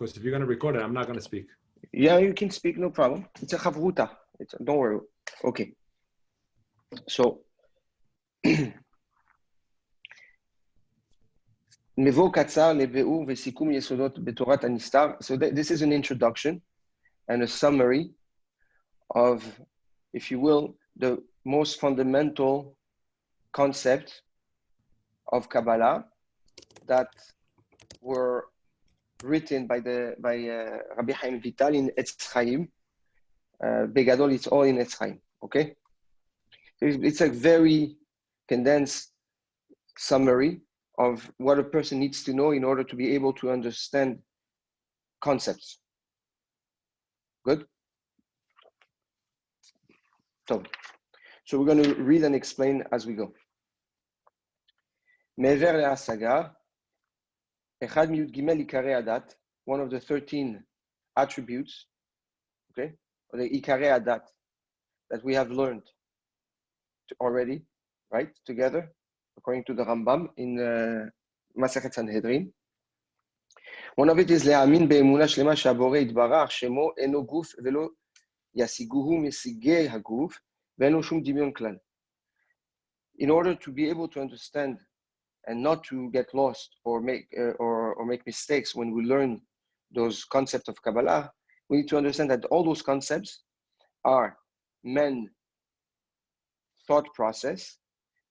Because if you're going to record it, I'm not going to speak. Yeah, you can speak, no problem. It's a chavruta. Don't worry. Okay. So, מבוא קצר לביאור וסיכום יסודות בתורת הנסתר. So this is an introduction and a summary of, if you will, the most fundamental concepts of Kabbalah that were written by Rabbi Chaim Vital in Etz Chaim. Begadol, it's all in Etz Chaim, okay? It's a very condensed summary of what a person needs to know in order to be able to understand concepts. Good? So we're going to read and explain as we go. מעבר להשגה, אחד מי"ג עיקרי הדת, one of the 13 attributes, okay, or the עיקרי הדת that we have learned already, right, together, according to the Rambam in Masechet Sanhedrin. One of it is להאמין באמונה שלמה שהבורא יתברך שמו אינו גוף ולא ישיגוהו משיגי הגוף ואינו שום דמיון כלל. In order to be able to understand and not to get lost or make mistakes when we learn those concepts of Kabbalah, we need to understand that all those concepts are men's thought process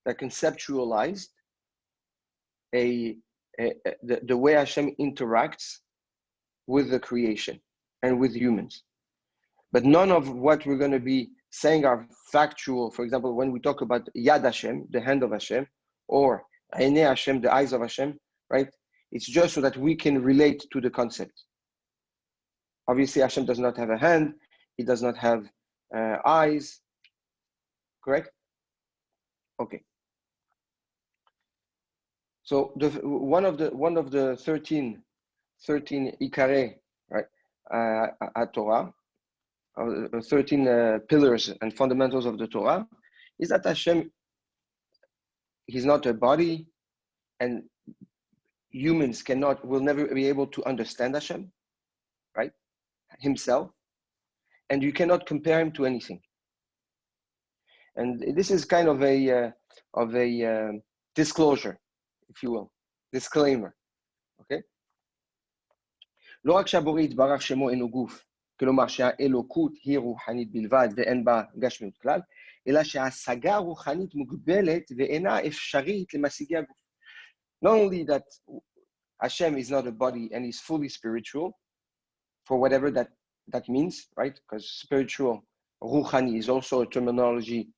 that conceptualized the way Hashem interacts with the creation and with humans. But none of what we're going to be saying are factual. For example, when we talk about Yad Hashem, the hand of Hashem, or Einei Hashem, the eyes of Hashem, right? It's just so that we can relate to the concept. Obviously, Hashem does not have a hand. He does not have eyes. Correct? Okay. So one of the 13 Ikarei, right, Torah, 13 pillars and fundamentals of the Torah, is that Hashem, He's not a body, and humans will never be able to understand Hashem, right? Himself, and you cannot compare Him to anything. And this is kind of a disclosure, if you will, disclaimer, okay? לא רק שהבורא יתברך שמו אינו גוף, כלומר שהאלוקות היא רוחנית בלבד ואין בה גשמיות כלל, אלא שההשגה הרוחנית מוגבלת ואינה אפשרית למשיגי הגוף. Not only that Hashem is not a body and He's fully spiritual, for whatever that means, right? Because spiritual, ruchani, is also a terminology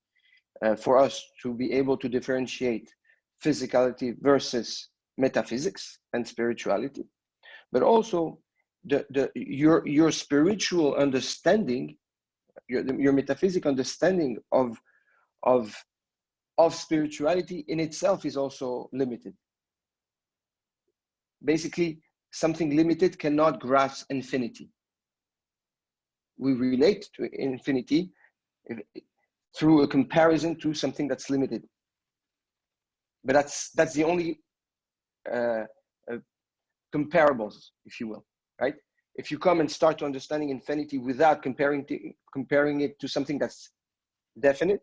for us to be able to differentiate physicality versus metaphysics and spirituality, but also your spiritual understanding, your metaphysical understanding of spirituality in itself is also limited. Basically, something limited cannot grasp infinity. We relate to infinity through a comparison to something that's limited. But that's the only comparables, if you will, right? If you come and start to understanding infinity without comparing it to something that's definite,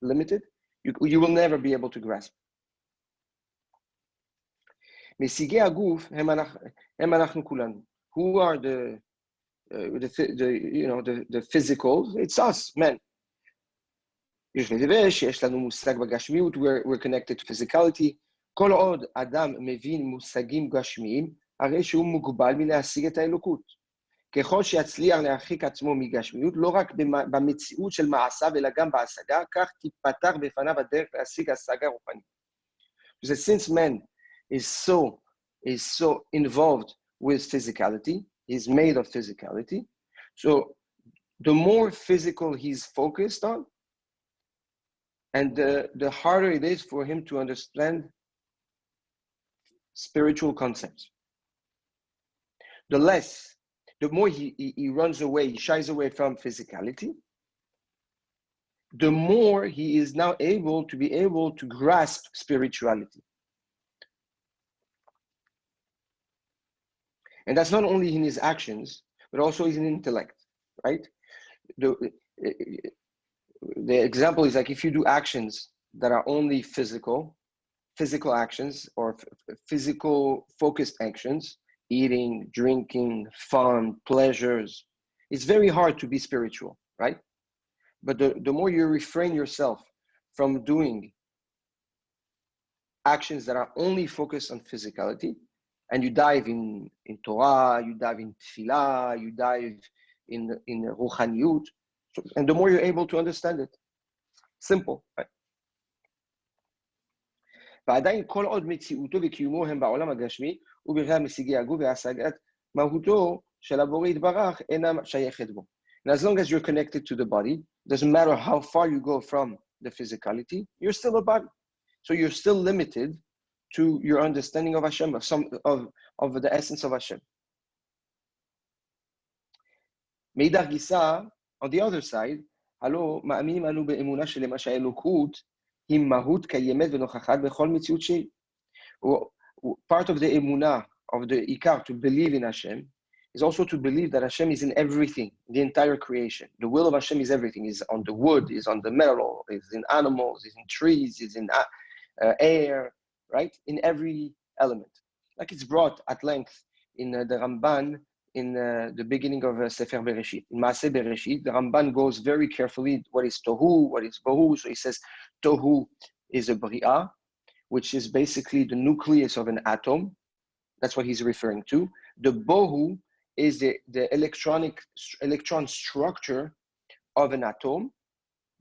limited, you will never be able to grasp. משיגי הגוף הם אנחנו כולנו. Who are the physicals? It's us, men. שיש לנו מושג בגשמיות, we're connected to physicality. כל עוד אדם מבין מושגים גשמיים, הרי שהוא מוגבל מלהשיג את האלוקות. ככל שיצליח להרחיק עצמו מגשמיות, לא רק במציאות של מעשיו, אלא גם בהשגה, כך תיפתח בפניו הדרך להשיג השגה רוחנית. Since man is so involved with physicality, he's made of physicality, so the more physical he's focused on, and the harder it is for him to understand spiritual concepts. The more he runs away, he shies away from physicality, the more he is now able to grasp spirituality. And that's not only in his actions, but also in intellect, right? The example is like if you do actions that are only physical actions or physical focused actions, eating, drinking, fun, pleasures, it's very hard to be spiritual, right? But the more you refrain yourself from doing actions that are only focused on physicality, and you dive in Torah, you dive in Tefillah, you dive in Ruchaniyut, and the more you're able to understand it. Simple, right? ועדיין כל עוד מציאותו וקיומו הם בעולם הגשמי ובכלל משיגי הגוף והשגת מהותו של הבורא יתברך אינה שייכת בו. And as long as you're connected to the body, doesn't matter how far you go from the physicality, you're still a body. So you're still limited to your understanding of Hashem, of the essence of Hashem. מאידך גיסא, on the other side, הלא מאמינים אנו באמונה שלמה שהאלוקות היא מהות קיימת ונוכחת בכל מציאות שהיא. Part of the Emuna, of the Ikar, to believe in Hashem, is also to believe that Hashem is in everything, the entire creation. The will of Hashem is everything. Is on the wood, is on the metal, is in animals, is in trees, is in air, right? In every element. Like it's brought at length in the Ramban, in the beginning of Sefer Bereshit. In Maaseh Bereshit, the Ramban goes very carefully what is Tohu, what is Bohu. So he says Tohu is a Bria, which is basically the nucleus of an atom. That's what he's referring to. The Bohu is the electron structure of an atom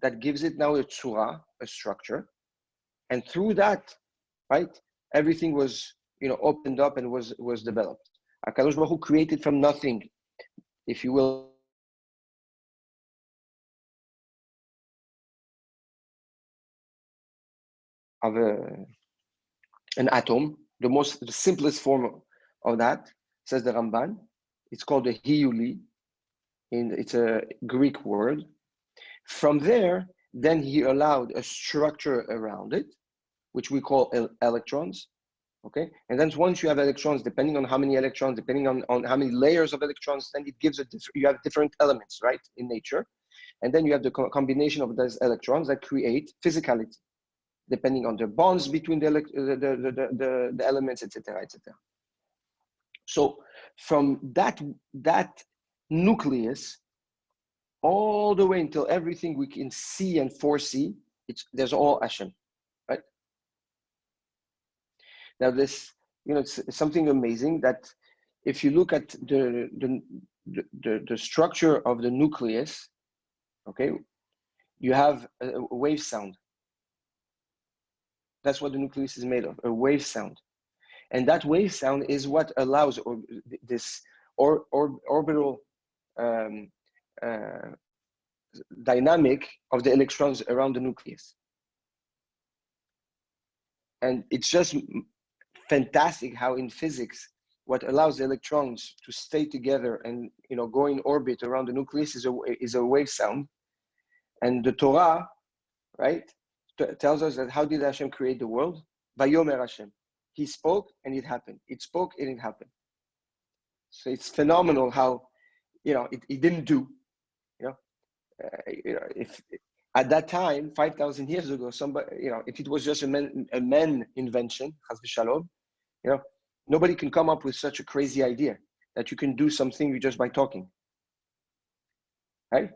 that gives it now a tzura, a structure. And through that, right, everything was, opened up and was developed. HaKadosh Baruch Hu created from nothing, if you will, of an atom, the simplest form of that, says the Ramban. It's called the Hiyuli, it's a Greek word. From there, then he allowed a structure around it, which we call electrons, okay? And then once you have electrons, depending on how many electrons, depending on how many layers of electrons, then it gives you have different elements, right, in nature. And then you have the combination of those electrons that create physicality, depending on the bonds between the elements, etc., etc. So from that nucleus, all the way until everything we can see and foresee, there's all Hashem, right? Now this, it's something amazing that if you look at the structure of the nucleus, okay, you have a wave sound. That's what the nucleus is made of, a wave sound. And that wave sound is what allows this orbital dynamic of the electrons around the nucleus. And it's just fantastic how in physics, what allows the electrons to stay together and go in orbit around the nucleus is a wave sound. And the Torah, right, tells us that how did Hashem create the world? Vayomer Hashem. He spoke and it happened. It spoke and it happened. So it's phenomenal how, it didn't do. If at that time, 5,000 years ago, somebody, if it was just a man invention, chas v'shalom, nobody can come up with such a crazy idea that you can do something just by talking. Right?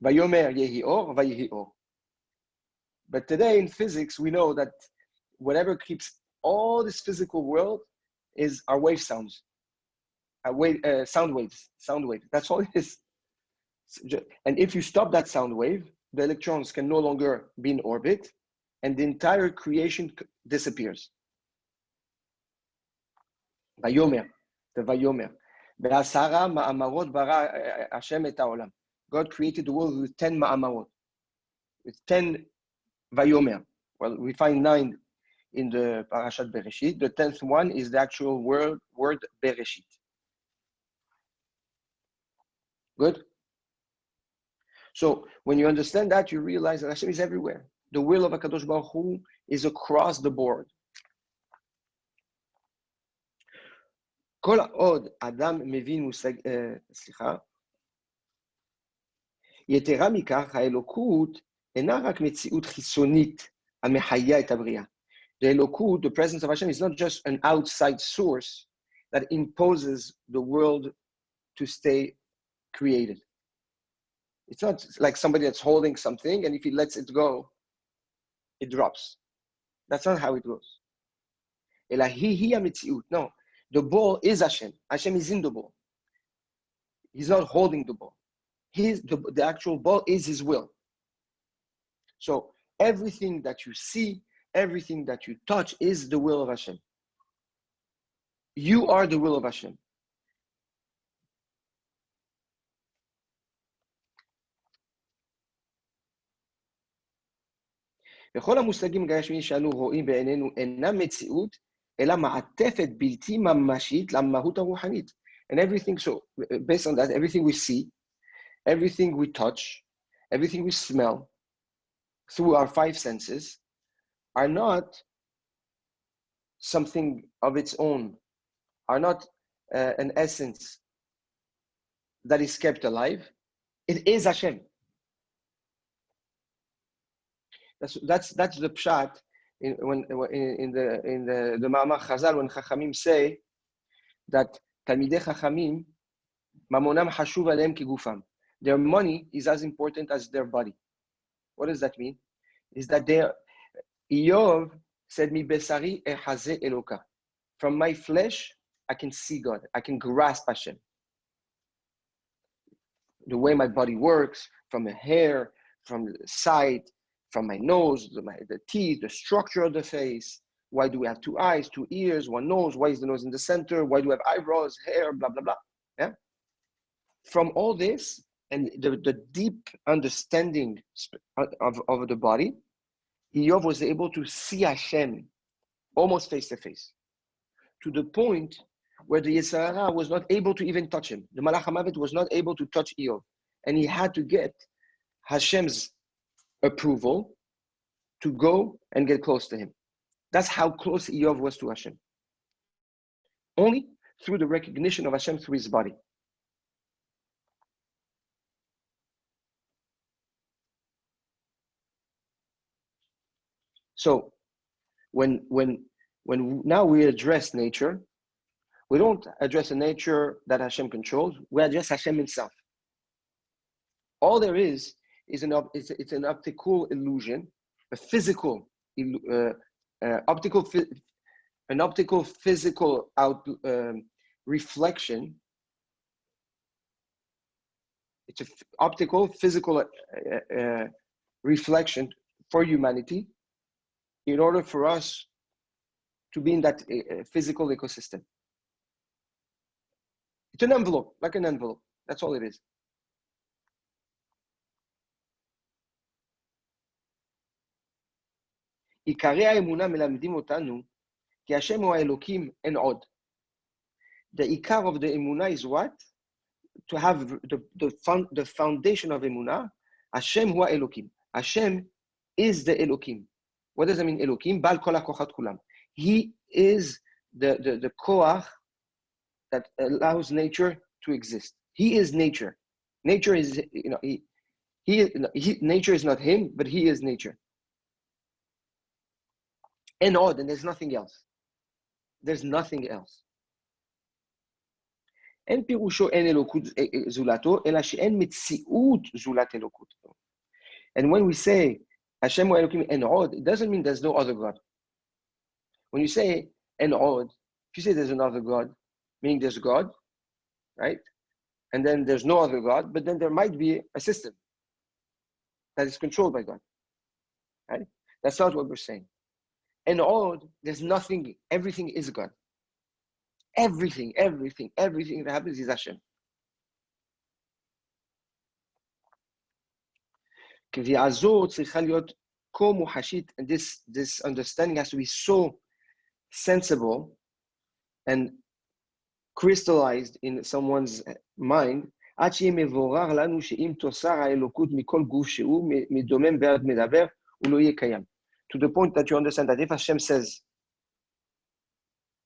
Vayomer yehi or, vayehi or. But today in physics, we know that whatever keeps all this physical world is our wave sounds, sound waves. That's all it is. And if you stop that sound wave, the electrons can no longer be in orbit, and the entire creation disappears. Vayomer, the Vayomer. Be'asara ma'amarot bara Hashem et ha'olam. God created the world with 10 ma'amarot, with 10 Vayomer. Well, we find 9 in the Parashat Bereshit. The 10th one is the actual word Bereshit. Good? So when you understand that, you realize that Hashem is everywhere. The will of HaKadosh Baruch Hu is across the board. כל עוד אדם מבין מושג, סליחה, יתרה מכך, האלוקות אינה רק מציאות חיצונית המחיה את הבריאה. The אלוקות, the presence of Hashem, is not just an outside source that imposes the world to stay created. It's not like somebody that's holding something, and if he lets it go, it drops. That's not how it goes. אלא היא המציאות. No, the ball is Hashem. Hashem is in the ball. He's not holding the ball. The actual ball is his will. So everything that you see, everything that you touch is the will of Hashem. You are the will of Hashem. וכל המושגים הגשמיים שאנו רואים בעינינו אינם מציאות, אלא מעטפת בלתי ממשית למהות הרוחנית. And everything, so based on that, everything we see, everything we touch, everything we smell, through our five senses, are not something of its own, are not an essence that is kept alive. It is Hashem. That's the pshat in the Ma'amar Chazal, when Chachamim say that Talmidei Chachamim mamonam hashuv aleim kigufam. Their money is as important as their body. What does that mean? Is that Iyov said, Mi besari ehaze eloka. From my flesh, I can see God. I can grasp Hashem. The way my body works, from the hair, from the sight, from my nose, the teeth, the structure of the face. Why do we have two eyes, two ears, one nose? Why is the nose in the center? Why do we have eyebrows, hair, blah, blah, blah? Yeah? From all this and the deep understanding of the body, Iyov was able to see Hashem almost face to face, to the point where the Yetzer Hara was not able to even touch him. The Malach HaMavet was not able to touch Iyov, and he had to get Hashem's approval to go and get close to him. That's how close Iyov was to Hashem. Only through the recognition of Hashem through his body. So when now we address nature, we don't address a nature that Hashem controls, we address Hashem himself. All there is an optical illusion, a physical, optical physical reflection. It's an optical physical reflection for humanity in order for us to be in that physical ecosystem. It's an envelope, like an envelope. That's all it is. עיקרי האמונה מלמדים אותנו כי השם הוא האלוקים אין עוד. The עיקר of the אמונה is what? To have the foundation of אמונה, השם הוא האלוקים. Hashem is the Elokim. What does that mean, Elokim? בעל כל הכוחות כולם. He is the koach that allows nature to exist. He is nature. Nature is, nature is not him, but he is nature. And odd, and there's nothing else. There's nothing else. אין פירושו אין אלוקות זולתו, אלא שאין מציאות זולת אלוקות. And when we say Hashem הוא אלוקים אין עוד, it doesn't mean there's no other God. When you say אין עוד, if you say there's another God, meaning there's God, right? And then there's no other God, but then there might be a system that is controlled by God, right? That's not what we're saying. And all, there's nothing, everything is God. Everything that happens is Hashem. And this understanding has to be so sensible and crystallized in someone's mind, to the point that you understand that if Hashem says,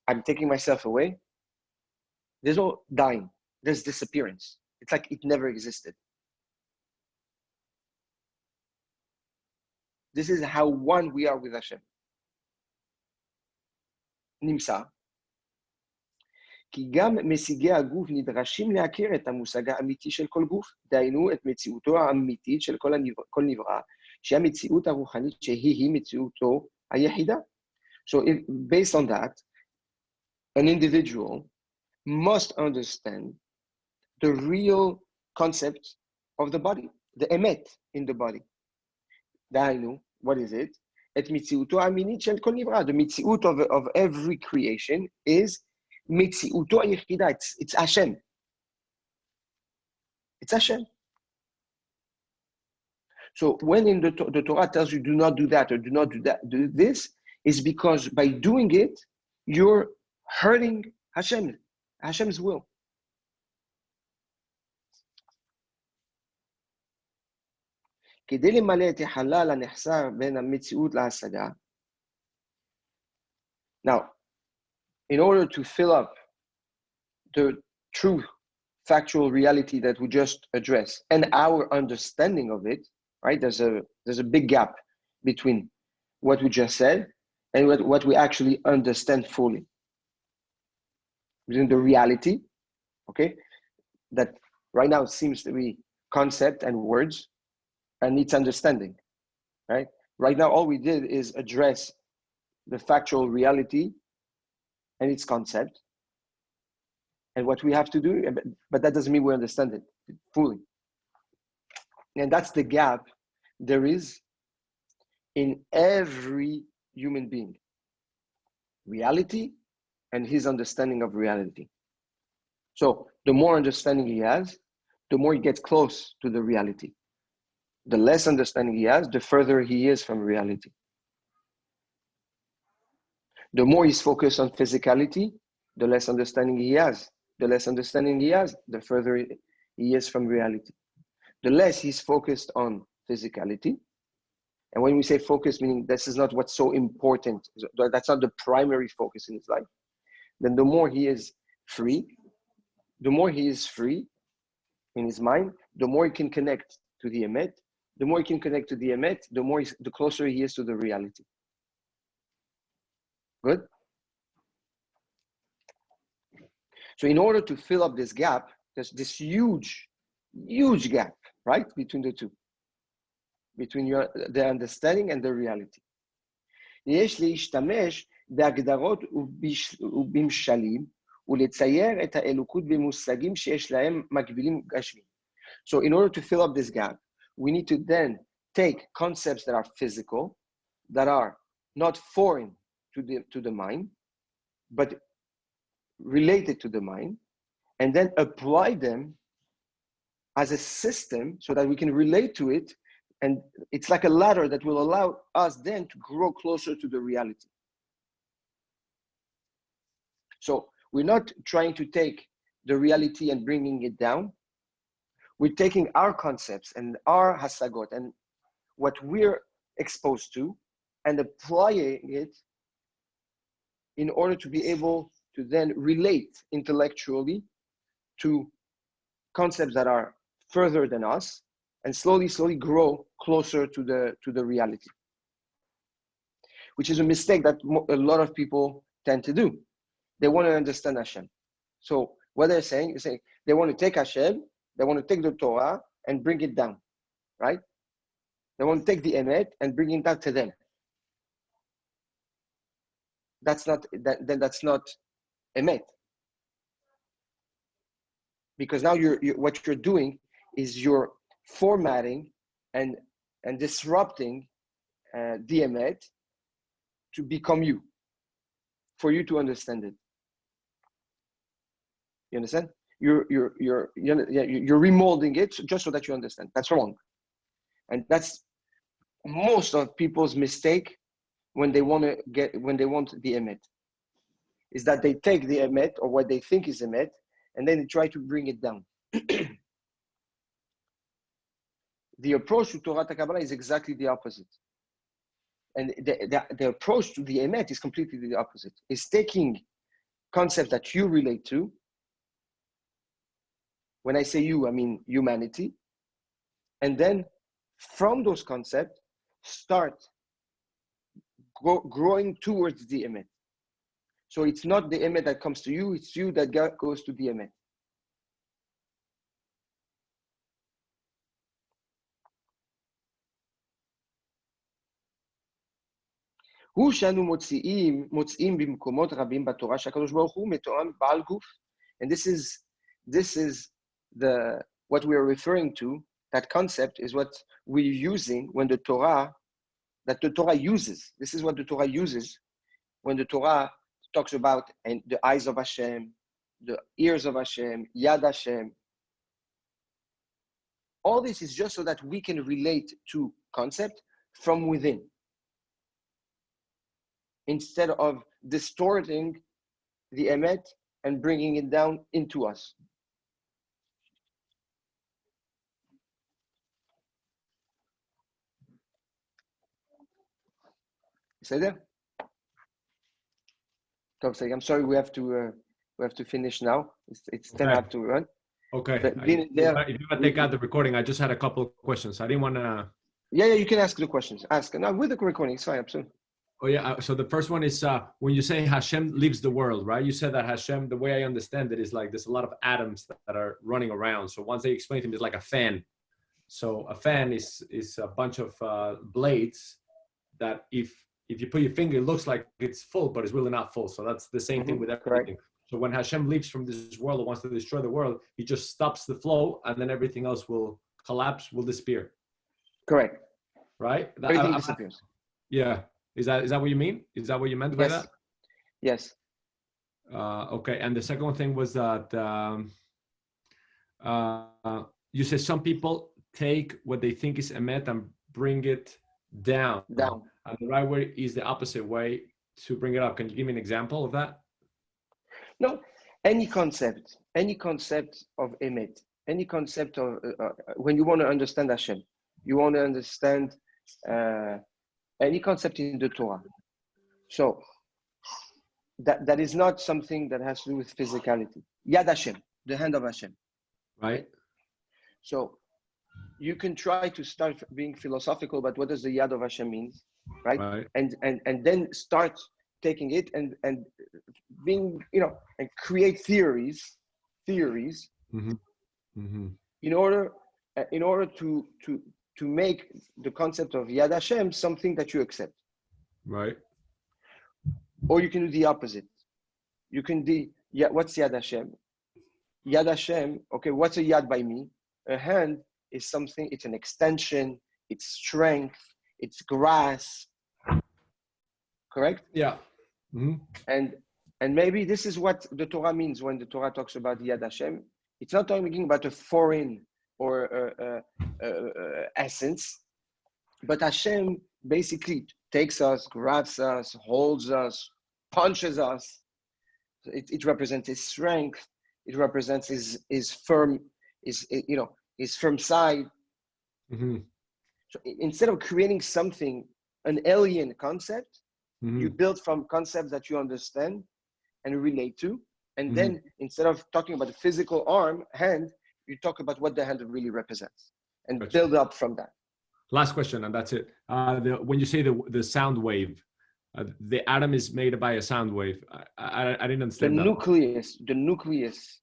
I'm taking myself away, There's no dying. There's disappearance. It's like it never existed. This is how one we are with Hashem. נמצא, כי גם משיגי הגוף נדרשים להכיר את המושג האמיתי של כל גוף, דהיינו את מציאותו האמיתית של כל נברא, שהיא המציאות הרוחנית שהיא מציאותו היחידה. So based on that, an individual must understand the real concept of the body, the emet in the body. דהיינו, what is it? את מציאותו האמינית של כל נברא. The מציאות of every creation is מציאותו היחידה. It's Hashem. It's Hashem. So when in the Torah tells you do not do that or do not do that, do this, is because by doing it, you're hurting Hashem, Hashem's will. כדי למלא את החלל הנחסר בין המציאות להשגה. Now, in order to fill up the true factual reality that we just addressed and our understanding of it, right? There's a big gap between what we just said and what we actually understand fully. Between the reality, okay, that right now seems to be concept and words, and its understanding, right? Right now, all we did is address the factual reality and its concept and what we have to do, but that doesn't mean we understand it fully. And that's the gap there is in every human being. Reality and his understanding of reality. So the more understanding he has, the more he gets close to the reality. The less understanding he has, the further he is from reality. The more he's focused on physicality, the less understanding he has. The less understanding he has, the further he is from reality. The less he's focused on physicality, and when we say focus, meaning this is not what's so important, that's not the primary focus in his life, then the more he is free, the more he is free in his mind, the more he can connect to the emet. The more he can connect to the emet, the closer he is to the reality. Good? So in order to fill up this gap, there's this huge gap, right? Between the two. Between the understanding and the reality. יש להשתמש בהגדרות ובמשלים ולצייר את האלוקות במושגים שיש להם מקבילים גשמיים. So in order to fill up this gap, we need to then take concepts that are physical, that are not foreign to the mind, but related to the mind, and then apply them as a system so that we can relate to it. And it's like a ladder that will allow us then to grow closer to the reality. So we're not trying to take the reality and bringing it down. We're taking our concepts and our hasagot and what we're exposed to and applying it in order to be able to then relate intellectually to concepts that are further than us and slowly grow closer to the reality, which is a mistake that a lot of people tend to do. They want to understand Hashem. So what they're saying is they want to take Hashem, they want to take the Torah and bring it down, right? They want to take the emet and bring it down to them. That's not emet. Because now what you're doing is you're formatting and disrupting the emet to become you, for you to understand it. You understand? You're remolding it just so that you understand. That's wrong, and that's most of people's mistake when they want the emet, is that they take the emet or what they think is emet and then they try to bring it down. The approach to Torah Kabbalah is exactly the opposite. And the approach to the emet is completely the opposite. It's taking concepts that you relate to When I say you, I mean humanity. And then from those concepts, start growing towards the emet. So it's not the emet that comes to you, it's you that goes to the emet. הוא שאנו מוצאים במקומות רבים בתורה שהקדוש ברוך הוא מתואם בעל גוף. And this is what we are referring to. That concept is what we're using when the Torah uses. This is what the Torah uses when the Torah talks about and the eyes of Hashem, the ears of Hashem, Yad Hashem. All this is just so that we can relate to concept from within, instead of distorting the emet and bringing it down into us. בסדר? טוב, so I'm sorry, we have to finish now. It's 10 Okay. up to run. Okay. If you want to take out the recording, I just had a couple of questions. I didn't want to. Yeah, you can ask the questions. Ask. No, with the recording, it's fine, absolutely. Oh yeah. So the first one is when you say Hashem leaves the world, right? You said that Hashem, the way I understand it, is like there's a lot of atoms that are running around. So once they explain to me, it's like a fan. So a fan is a bunch of blades that if you put your finger, it looks like it's full, but it's really not full. So that's the same thing with everything. Correct. So when Hashem leaves from this world and wants to destroy the world, he just stops the flow, and then everything else will collapse, will disappear. Correct. Right? Everything disappears. Yeah. Is that what you mean? Is that what you meant by that? Yes. Okay. And the second thing was that you said some people take what they think is emet and bring it down. And the right way is the opposite way to bring it up. Can you give me an example of that? No, any concept of emet, any concept of when you want to understand Hashem, you want to understand any concept in the Torah. So that is not something that has to do with physicality. Yad Hashem, the hand of Hashem. Right. So you can try to start being philosophical about what does the Yad of Hashem means, right? And then start taking it and being, and create theories Mm-hmm. Mm-hmm. in order to make the concept of Yad Hashem something that you accept. Right. Or you can do the opposite. You can do, what's Yad Hashem? Yad Hashem, okay, what's a Yad by me? A hand is something, it's an extension, it's strength, it's grasp. Correct? Yeah. Mm-hmm. And maybe this is what the Torah means when the Torah talks about Yad Hashem. It's not talking about a foreign or essence, but Hashem basically takes us, grabs us, holds us, punches us. It represents his strength. It represents his firm, his firm side. Mm-hmm. So instead of creating something, an alien concept, Mm-hmm. you build from concepts that you understand and relate to. And Mm-hmm. then instead of talking about the physical hand, you talk about what the hand really represents and Gotcha. build up from that. Last question, and that's it. When you say the sound wave, the atom is made by a sound wave. I didn't understand The that. nucleus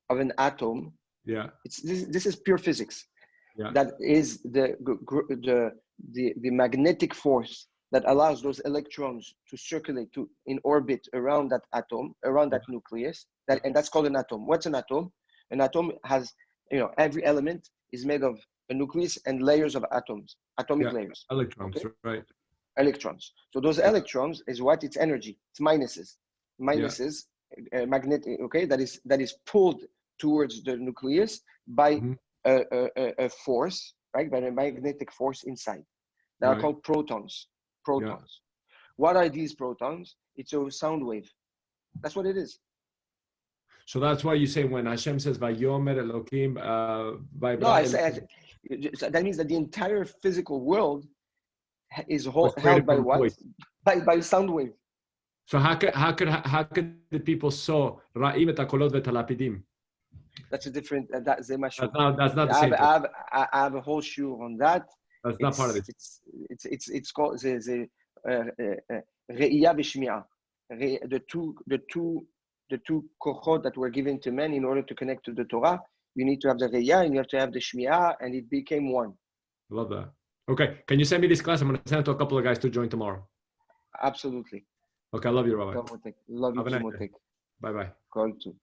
of an atom. Yeah. This is pure physics. Yeah. That is the magnetic force that allows those electrons to circulate in orbit around that atom, around that nucleus. And that's called an atom. What's an atom? An atom has, every element is made of a nucleus and layers of atoms, atomic layers. Electrons, okay? Right. Electrons. So those electrons is what? It's energy. It's minuses, magnetic. Okay, that is pulled towards the nucleus by Mm-hmm. a force, right? By a magnetic force inside. They are called protons. Yeah. What are these protons? It's a sound wave. That's what it is. So that's why you say when Hashem says "Vayomer Elokim," no, I say that means that the entire physical world is held by what? By sound wave. So how could the people saw Ra'im et hakolot v'et halapidim? That's a different. That's the That's not the same thing. I have a whole shiur on that. That's not part of it. It's called the re'iyah v'shmi'ah. The two kochot that were given to men in order to connect to the Torah. You need to have the re'iyah and you have to have the shmi'ah, and it became one. Love that. Okay, can you send me this class? I'm going to send it to a couple of guys to join tomorrow. Absolutely. Okay, I love you, Rabbi. Love you, Have a nice Motek. day. Bye-bye. Call to.